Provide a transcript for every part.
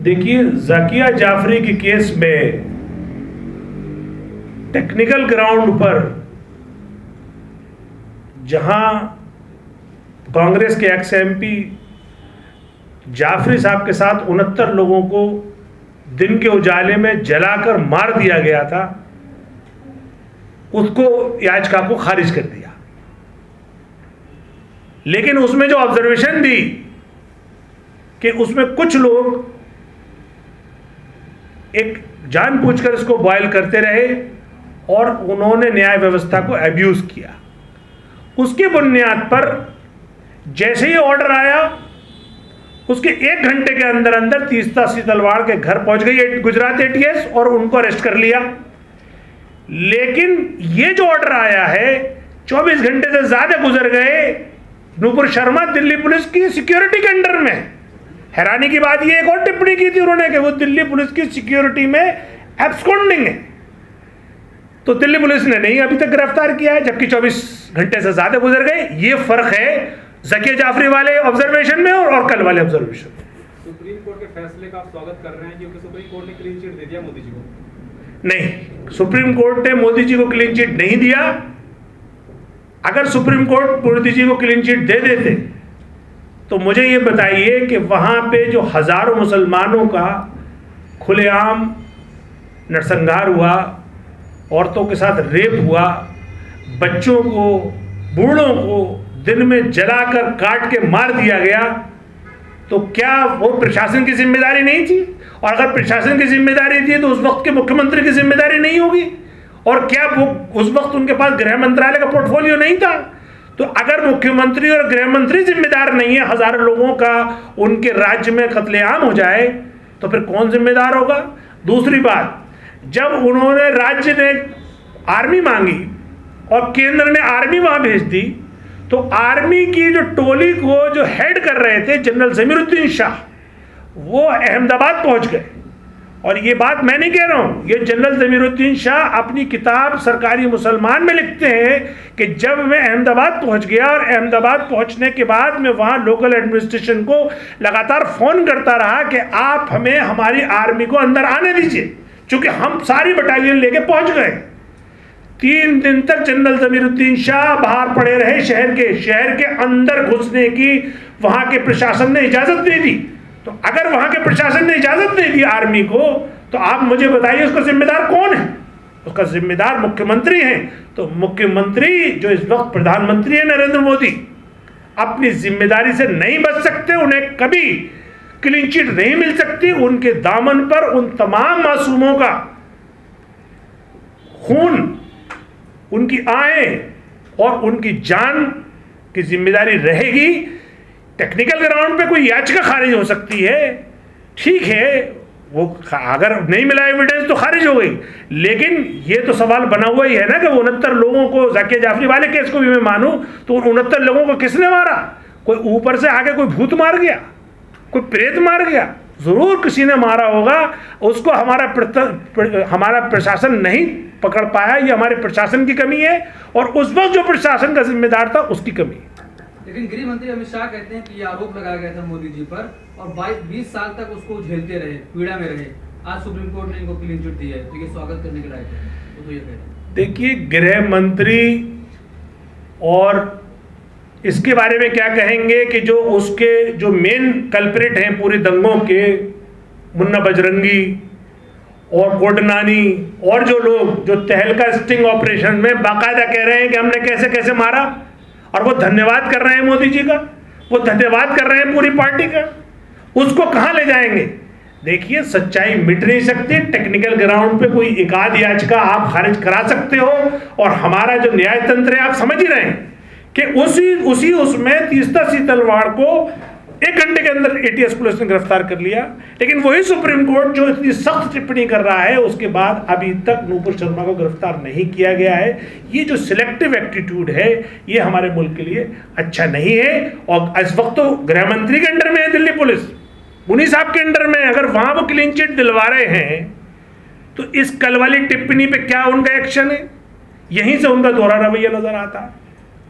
देखिए, जाकिया जाफरी के केस में टेक्निकल ग्राउंड पर जहां कांग्रेस के एक्स एमपी जाफरी साहब के साथ 69 लोगों को दिन के उजाले में जलाकर मार दिया गया था, उसको याचिका को खारिज कर दिया। लेकिन उसमें जो ऑब्जर्वेशन दी कि उसमें कुछ लोग एक जानबूझकर इसको बॉयल करते रहे और उन्होंने न्याय व्यवस्था को अब्यूज किया, उसके बुनियाद पर जैसे ही ऑर्डर आया उसके 1 घंटे के अंदर अंदर तीस्ता सीतलवाड़ के घर पहुंच गई गुजरात एटीएस और उनको अरेस्ट कर लिया। लेकिन ये जो ऑर्डर आया है 24 घंटे से ज्यादा गुजर गए, नूपुर शर्मा दिल्ली पुलिस की सिक्योरिटी के अंडर में। हैरानी की बात ये एक और टिप्पणी की थी उन्होंने कि वो दिल्ली पुलिस की सिक्योरिटी में एब्सकॉन्डिंग है, तो दिल्ली पुलिस ने नहीं अभी तक गिरफ्तार किया है, जबकि 24 घंटे से ज्यादा गुजर गए। ये फर्क है जाकिया जाफरी वाले ऑब्जर्वेशन में और कल वाले ऑब्जर्वेशन में। सुप्रीम कोर्ट के फैसले का आप स्वागत कर रहे हैं क्योंकि सुप्रीम कोर्ट ने क्लीन चिट दे दिया मोदी जी को? नहीं, सुप्रीम कोर्ट ने मोदी जी को क्लीन चिट नहीं दिया। अगर सुप्रीम कोर्ट मोदी जी को क्लीन चिट दे देते तो मुझे ये बताइए कि वहां पे जो हजारों मुसलमानों का खुलेआम नरसंहार हुआ, औरतों के साथ रेप हुआ, बच्चों को बूढ़ों को दिन में जलाकर काट के मार दिया गया, तो क्या वो प्रशासन की जिम्मेदारी नहीं थी? और अगर प्रशासन की जिम्मेदारी थी तो उस वक्त के मुख्यमंत्री की जिम्मेदारी नहीं होगी? और क्या वो उस वक्त उनके पास गृह मंत्रालय का पोर्टफोलियो नहीं था? तो अगर मुख्यमंत्री और गृह मंत्री जिम्मेदार नहीं है, हजारों लोगों का उनके राज्य में कत्लेआम हो जाए, तो फिर कौन जिम्मेदार होगा? दूसरी बात, जब उन्होंने राज्य ने आर्मी मांगी और केंद्र ने आर्मी वहां भेज दी, तो आर्मी की जो टोली को जो हेड कर रहे थे जनरल जमीरुद्दीन शाह, वो अहमदाबाद पहुंच गए। और ये बात मैं नहीं कह रहा हूं, ये जनरल जमीरुद्दीन शाह अपनी किताब सरकारी मुसलमान में लिखते हैं कि जब मैं अहमदाबाद पहुंच गया और अहमदाबाद पहुंचने के बाद मैं वहां लोकल एडमिनिस्ट्रेशन को लगातार फोन करता रहा कि आप हमें हमारी आर्मी को अंदर आने दीजिए, क्योंकि हम सारी बटालियन लेके पहुंच गए। 3 दिन तक जनरल जमीरुद्दीन शाह बाहर पड़े रहे, शहर के अंदर घुसने की वहां के प्रशासन ने इजाजत नहीं दी। तो अगर वहां के प्रशासन ने इजाजत नहीं दी आर्मी को, तो आप मुझे बताइए उसका जिम्मेदार कौन है? उसका जिम्मेदार मुख्यमंत्री हैं। तो मुख्यमंत्री जो इस वक्त प्रधानमंत्री है नरेंद्र मोदी, अपनी जिम्मेदारी से नहीं बच सकते, उन्हें कभी क्लीन चिट नहीं मिल सकती। उनके दामन पर उन तमाम मासूमों का खून, उनकी आंखें और उनकी जान की जिम्मेदारी रहेगी। टेक्निकल ग्राउंड पे कोई याचिका खारिज हो सकती है, ठीक है, वो अगर नहीं मिला एविडेंस तो खारिज हो गई, लेकिन ये तो सवाल बना हुआ ही है ना कि 69 लोगों को, जाकिया जाफरी वाले केस को भी मैं मानूं तो 69 लोगों को किसने मारा? कोई ऊपर से आके कोई भूत मार गया, कोई प्रेत मार गया? जरूर किसी ने मारा होगा, उसको हमारा प्रशासन नहीं पकड़ पाया। ये हमारे प्रशासन की कमी है और उस वक्त जो प्रशासन का जिम्मेदार था उसकी कमी है। लेकिन गृह मंत्री अमित शाह कहते हैं कि ये आरोप लगाया गया था मोदी जी पर और 22-20 साल तक उसको झेलते रहे, पीड़ा में रहे। आज सुप्रीम कोर्ट ने इनको क्लीन चिट दी है, तो ये स्वागत करने के लायक है। तो ये कहते हैं, देखिए, गृह मंत्री और इसके बारे में क्या कहेंगे कि जो उसके जो मेन कल्प्रिट हैं पूरे दंगों के, मुन्ना बजरंगी और गोडनानी और जो लोग जो तहलका स्टिंग ऑपरेशन में बाकायदा कह रहे हैं कि हमने कैसे कैसे मारा, और वो धन्यवाद कर रहे हैं मोदी जी का, वो धन्यवाद कर रहे हैं पूरी पार्टी का, उसको कहां ले जाएंगे? देखिए, सच्चाई मिट नहीं सकती। टेक्निकल ग्राउंड पे कोई एकाध याचिका आप खारिज करा सकते हो, और हमारा जो न्याय तंत्र है आप समझ ही रहे हैं कि उसमें तीस्ता सीतलवाड़ को 1 घंटे के अंदर एटीएस पुलिस ने गिरफ्तार कर लिया। लेकिन वही सुप्रीम कोर्ट जो इतनी सख्त टिप्पणी कर रहा है, उसके बाद अभी तक नूपुर शर्मा को गिरफ्तार नहीं किया गया है। ये जो सिलेक्टिव एटीट्यूड है, ये हमारे मुल्क के लिए अच्छा नहीं है। और इस वक्त तो गृह मंत्री के अंडर में है दिल्ली पुलिस, उन्हीं साहब के अंडर में। अगर वहां वो क्लीन चिट दिलवा रहे हैं तो इस कल वाली टिप्पणी पे क्या उनका एक्शन है? यहीं से उनका दोहरा रवैया नजर आता है।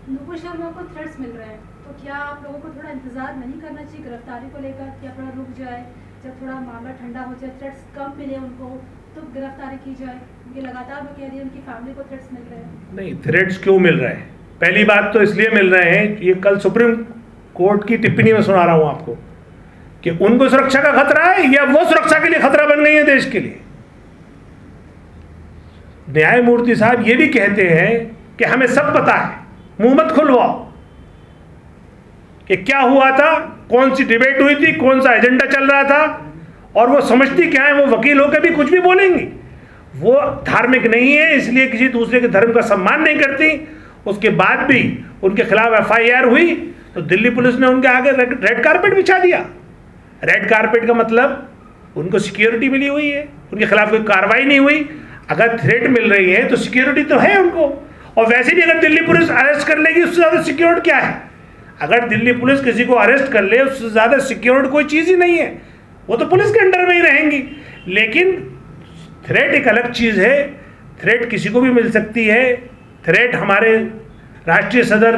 नूपुर शर्मा को थ्रेट्स मिल रहे हैं, तो क्या आप लोगों को थोड़ा इंतजार नहीं करना चाहिए गिरफ्तारी को लेकर कि अपना रुक जाए? जब थोड़ा मामला ठंडा हो जाए, थ्रेट्स कम मिले उनको, तो गिरफ्तारी की जाए? ये लगातार वो कह रही है उनकी फैमिली को थ्रेट्स मिल रहे हैं। नहीं, थ्रेट्स क्यों मिल रहे हैं? पहली बात तो इसलिए मिल रहे हैं, ये कल सुप्रीम कोर्ट की टिप्पणी में सुना रहा हूं आपको, कि उनको सुरक्षा का खतरा है या वो सुरक्षा के लिए खतरा बन गई है देश के लिए। न्यायमूर्ति साहब ये भी कहते हैं कि हमें सब पता है, मुंह मत खुलवाओ कि क्या हुआ था, कौन सी डिबेट हुई थी, कौन सा एजेंडा चल रहा था, और वो समझती क्या है, वो वकील होकर भी कुछ भी बोलेंगी। वो धार्मिक नहीं है, इसलिए किसी दूसरे के धर्म का सम्मान नहीं करती। उसके बाद भी उनके खिलाफ FIR हुई तो दिल्ली पुलिस ने उनके आगे रेड कारपेट बिछा दिया। रेड कारपेट का मतलब उनको सिक्योरिटी मिली हुई है, उनके खिलाफ कोई कार्रवाई नहीं हुई। अगर थ्रेट मिल रही है तो सिक्योरिटी तो है उनको, और वैसे भी अगर दिल्ली पुलिस अरेस्ट कर लेगी उससे ज़्यादा सिक्योर्ड क्या है? अगर दिल्ली पुलिस किसी को अरेस्ट कर ले उससे ज़्यादा सिक्योर्ड कोई चीज़ ही नहीं है, वो तो पुलिस के अंडर में ही रहेंगी। लेकिन थ्रेट एक अलग चीज़ है, थ्रेट किसी को भी मिल सकती है। थ्रेट हमारे राष्ट्रीय सदर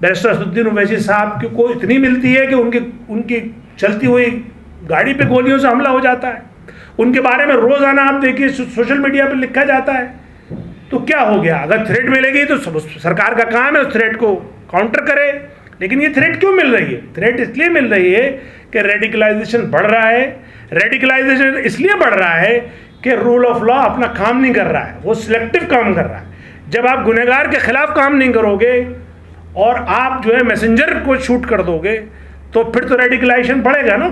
बैरिस्टर असदुद्दीन ओवैसी साहब को इतनी मिलती है कि उनकी चलती हुई गाड़ी पे गोलियों से हमला हो जाता है। उनके बारे में रोज़ाना आप देखिए सोशल मीडिया पर लिखा जाता है। तो क्या हो गया? अगर थ्रेट मिलेगी तो सरकार का काम है उस थ्रेट को काउंटर करे। लेकिन ये थ्रेट क्यों मिल रही है? थ्रेट इसलिए मिल रही है कि रेडिकलाइजेशन बढ़ रहा है। रेडिकलाइजेशन इसलिए बढ़ रहा है कि रूल ऑफ लॉ अपना काम नहीं कर रहा है, वो सिलेक्टिव काम कर रहा है। जब आप गुनहगार के खिलाफ काम नहीं करोगे और आप जो है मैसेंजर को शूट कर दोगे तो फिर तो रेडिकलाइजेशन बढ़ेगा ना।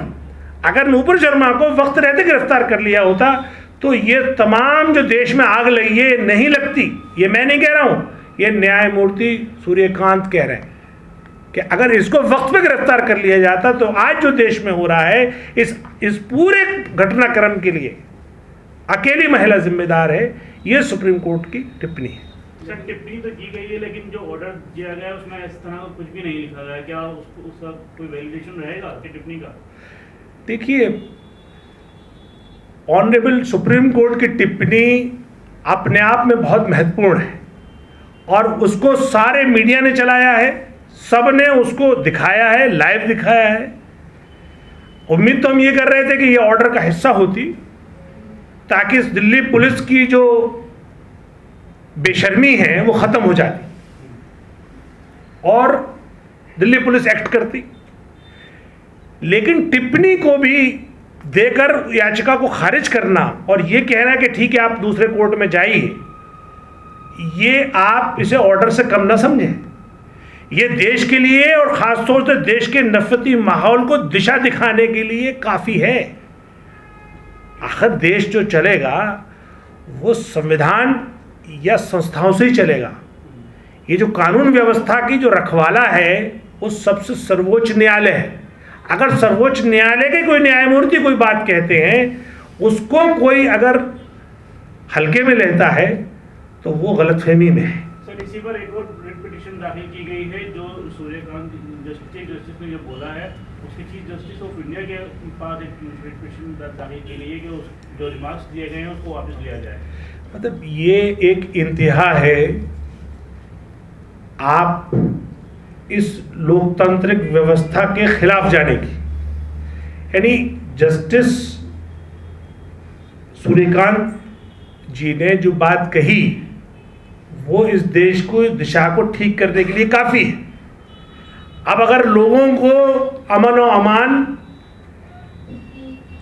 अगर नूपुर शर्मा को वक्त रहते गिरफ्तार कर लिया होता तो ये तमाम जो देश में आग लगी है नहीं लगती। ये मैं नहीं कह रहा हूँ, ये न्यायमूर्ति सूर्यकांत कह रहे हैं कि अगर इसको वक्त पे गिरफ्तार कर लिया जाता तो आज जो देश में हो रहा है इस पूरे घटनाक्रम के लिए अकेली महिला जिम्मेदार है। ये सुप्रीम कोर्ट की टिप्पणी है। सर, टिप्पणी तो की गई है लेकिन जो ऑर्डर दिया गया है उसमें इस तरह का कुछ भी नहीं लिखा गया। क्या उसका कोई वैलिडेशन रहेगा कि टिप्पणी का? देखिए, ऑनरेबल सुप्रीम कोर्ट की टिप्पणी अपने आप में बहुत महत्वपूर्ण है और उसको सारे मीडिया ने चलाया है, सब ने उसको दिखाया है, लाइव दिखाया है। उम्मीद तो हम ये कर रहे थे कि ये ऑर्डर का हिस्सा होती ताकि दिल्ली पुलिस की जो बेशर्मी है वो ख़त्म हो जाती और दिल्ली पुलिस एक्ट करती। लेकिन टिप्पणी को भी देकर याचिका को खारिज करना और ये कहना कि ठीक है आप दूसरे कोर्ट में जाइए, ये आप इसे ऑर्डर से कम ना समझें। ये देश के लिए और ख़ासतौर से देश के नफरती माहौल को दिशा दिखाने के लिए काफ़ी है। आखिर देश जो चलेगा वो संविधान या संस्थाओं से ही चलेगा। ये जो कानून व्यवस्था की जो रखवाला है वो सबसे सर्वोच्च न्यायालय है। अगर सर्वोच्च न्यायालय के कोई न्यायमूर्ति कोई बात कहते हैं, उसको कोई अगर हल्के में लेता है तो वो गलतफहमी में है। सर, इसी पर एक और रिट पिटीशन दाखिल की गई है जो सूर्यकांत चीफ जस्टिस ने जो बोला है उसके चीफ जस्टिस ऑफ इंडिया के पास एक रिट पिटीशन दाखिल की गई है कि जो रिमार्क्स दिए गए हैं उसको वापस लिया जाए। मतलब ये एक इंतहा है आप इस लोकतांत्रिक व्यवस्था के खिलाफ जाने की। यानी जस्टिस सूर्यकांत जी ने जो बात कही वो इस देश को दिशा को ठीक करने के लिए काफ़ी है। अब अगर लोगों को अमन और अमान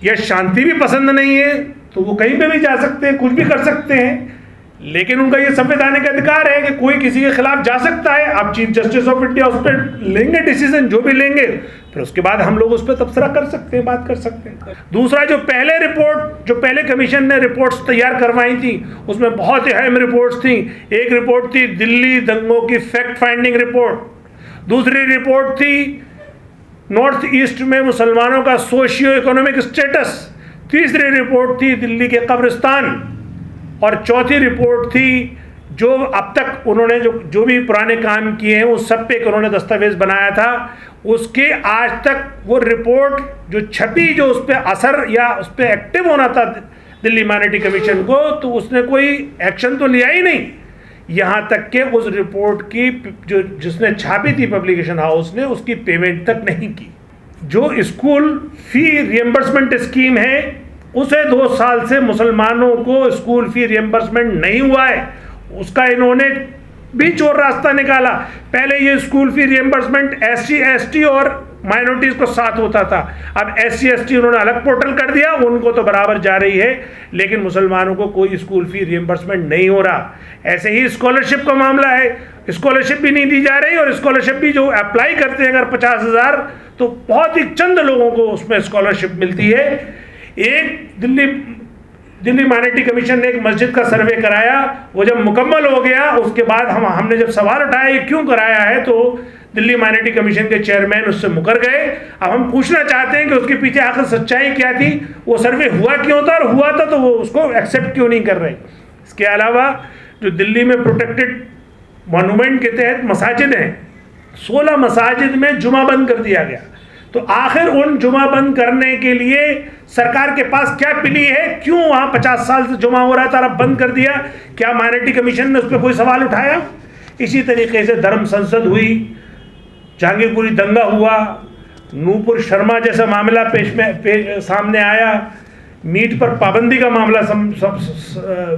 या शांति भी पसंद नहीं है तो वो कहीं पे भी जा सकते हैं, कुछ भी कर सकते हैं। लेकिन उनका ये संवैधानिक अधिकार है कि कोई किसी के खिलाफ जा सकता है। आप चीफ जस्टिस ऑफ इंडिया उस पर लेंगे डिसीजन, जो भी लेंगे, फिर उसके बाद हम लोग उस पर तबसरा कर सकते हैं, बात कर सकते हैं। दूसरा, जो पहले कमीशन ने रिपोर्ट्स तैयार करवाई थी उसमें बहुत ही अहम रिपोर्ट्स थी। एक रिपोर्ट थी दिल्ली दंगों की फैक्ट फाइंडिंग रिपोर्ट, दूसरी रिपोर्ट थी नॉर्थ ईस्ट में मुसलमानों का सोशियो इकोनॉमिक स्टेटस, तीसरी रिपोर्ट थी दिल्ली के कब्रिस्तान, और चौथी रिपोर्ट थी जो अब तक उन्होंने जो भी पुराने काम किए हैं उस सब पे उन्होंने दस्तावेज बनाया था। उसके आज तक वो रिपोर्ट जो छपी, जो उस पर असर या उस पर एक्टिव होना था दिल्ली माइनॉरिटी कमीशन को, तो उसने कोई एक्शन तो लिया ही नहीं। यहाँ तक कि उस रिपोर्ट की जो जिसने छापी थी पब्लिकेशन हाउस ने, उसकी पेमेंट तक नहीं की। जो स्कूल फी रिएम्बर्समेंट स्कीम है उसे 2 साल से मुसलमानों को स्कूल फी रिएम्बर्समेंट नहीं हुआ है, उसका इन्होंने बीच और रास्ता निकाला। पहले ये school fee reimbursement SC ST और माइनॉरिटीज़ को साथ होता था, अब SC ST उन्होंने अलग पोर्टल कर दिया, उनको तो बराबर जा रही है, लेकिन मुसलमानों को कोई स्कूल फी रिएम्बर्समेंट नहीं हो रहा। ऐसे ही स्कॉलरशिप का मामला है, स्कॉलरशिप भी नहीं दी जा रही, और स्कॉलरशिप भी जो अप्लाई करते हैं अगर 50,000 तो बहुत ही चंद लोगों को उसमें स्कॉलरशिप मिलती है। एक दिल्ली माइनॉरिटी कमीशन ने एक मस्जिद का सर्वे कराया, वो जब मुकम्मल हो गया उसके बाद हमने जब सवाल उठाया ये क्यों कराया है, तो दिल्ली माइनॉरिटी कमीशन के चेयरमैन उससे मुकर गए। अब हम पूछना चाहते हैं कि उसके पीछे आखिर सच्चाई क्या थी, वो सर्वे हुआ क्यों था, और हुआ था तो वो उसको एक्सेप्ट क्यों नहीं कर रहे। इसके अलावा जो दिल्ली में प्रोटेक्टेड मॉन्यूमेंट के तहत मसाजिद हैं, 16 मसाजिद में जुमा बंद कर दिया गया। तो आखिर उन जुमा बंद करने के लिए सरकार के पास क्या प्ली है, क्यों वहाँ 50 साल से जुमा हो रहा था अब बंद कर दिया, क्या माइनॉरिटी कमीशन ने उस पर कोई सवाल उठाया? इसी तरीके से धर्म संसद हुई, जहांगीरपुरी दंगा हुआ, नूपुर शर्मा जैसा मामला सामने आया, मीट पर पाबंदी का मामला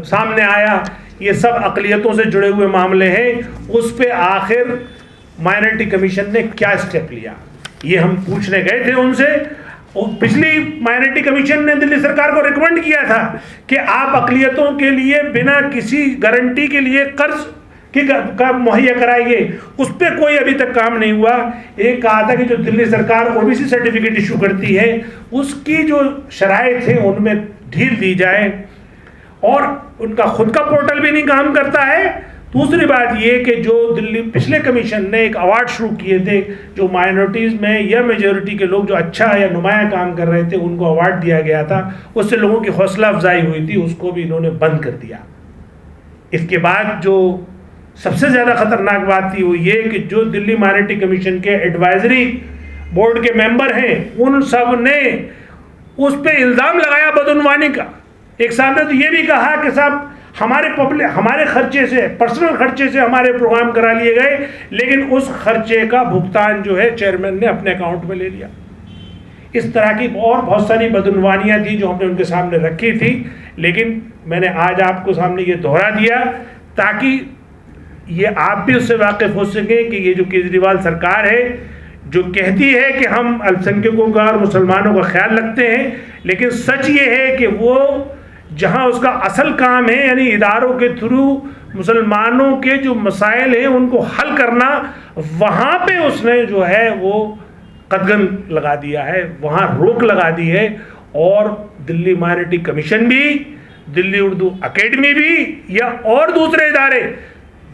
सामने आया, ये सब अक़लियतों से जुड़े हुए मामले हैं। उस पे आखिर माइनॉरिटी कमीशन ने क्या स्टेप लिया, ये हम पूछने गए थे उनसे। और पिछली माइनॉरिटी कमीशन ने दिल्ली सरकार को रिकमेंड किया था कि आप अक़लियतों के लिए बिना किसी गारंटी के लिए कर्ज का मुहैया कराइए, उस पर कोई अभी तक काम नहीं हुआ। एक कहा था कि जो दिल्ली सरकार OBC सर्टिफिकेट इशू करती है उसकी जो शराइत है उनमें ढील दी जाए, और उनका खुद का पोर्टल भी नहीं काम करता है। दूसरी बात ये कि जो दिल्ली पिछले कमीशन ने एक अवार्ड शुरू किए थे, जो माइनॉरिटीज़ में या मेजॉरिटी के लोग जो अच्छा या नुमाया काम कर रहे थे उनको अवार्ड दिया गया था, उससे लोगों की हौसला अफजाई हुई थी, उसको भी इन्होंने बंद कर दिया। इसके बाद जो सबसे ज़्यादा ख़तरनाक बात थी वो ये कि जो दिल्ली माइनॉरिटी कमीशन के एडवाइजरी बोर्ड के मेंबर हैं उन सब ने उस पर इल्ज़ाम लगाया बदउनवानी का। एक साहब ने तो ये भी कहा कि साहब हमारे खर्चे से, पर्सनल खर्चे से हमारे प्रोग्राम करा लिए गए, लेकिन उस खर्चे का भुगतान जो है चेयरमैन ने अपने अकाउंट में ले लिया। इस तरह की और बहुत सारी बदउनवानियाँ थी जो हमने उनके सामने रखी थी, लेकिन मैंने आज आपको सामने ये दोहरा दिया ताकि ये आप भी उससे वाकिफ़ हो सकें कि ये जो केजरीवाल सरकार है जो कहती है कि हम अल्पसंख्यकों का और मुसलमानों का ख्याल रखते हैं, लेकिन सच ये है कि वो जहां उसका असल काम है यानी इदारों के थ्रू मुसलमानों के जो मसाइल हैं उनको हल करना, वहाँ पे उसने जो है वो कदगन लगा दिया है, वहाँ रोक लगा दी है। और दिल्ली माइनॉरिटी कमीशन भी, दिल्ली उर्दू अकेडमी भी या और दूसरे इदारे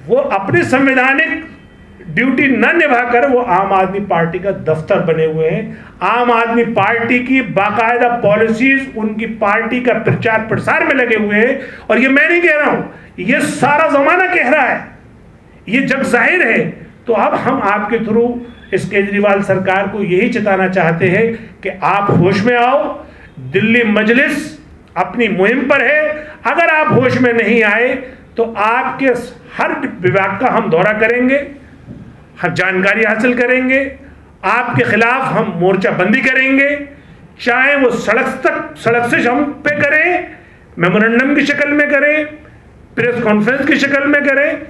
वो अपनी संवैधानिक ड्यूटी न निभाकर वो आम आदमी पार्टी का दफ्तर बने हुए हैं। आम आदमी पार्टी की बाकायदा पॉलिसीज उनकी पार्टी का प्रचार प्रसार में लगे हुए हैं। और ये मैं नहीं कह रहा हूं, ये सारा जमाना कह रहा है, ये जग जाहिर है। तो अब हम आपके थ्रू इस केजरीवाल सरकार को यही चेताना चाहते हैं कि आप होश में आओ। दिल्ली मजलिस अपनी मुहिम पर है, अगर आप होश में नहीं आए तो आपके हर विभाग का हम दौरा करेंगे, हर जानकारी हासिल करेंगे, आपके खिलाफ हम मोर्चा बंदी करेंगे, चाहे वो सड़क से हम पे करें, मेमोरेंडम की शक्ल में करें, प्रेस कॉन्फ्रेंस की शक्ल में करें,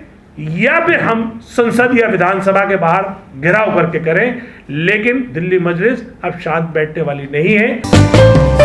या फिर हम संसद या विधानसभा के बाहर घेराव करके करें। लेकिन दिल्ली मजलिस अब शांत बैठने वाली नहीं है।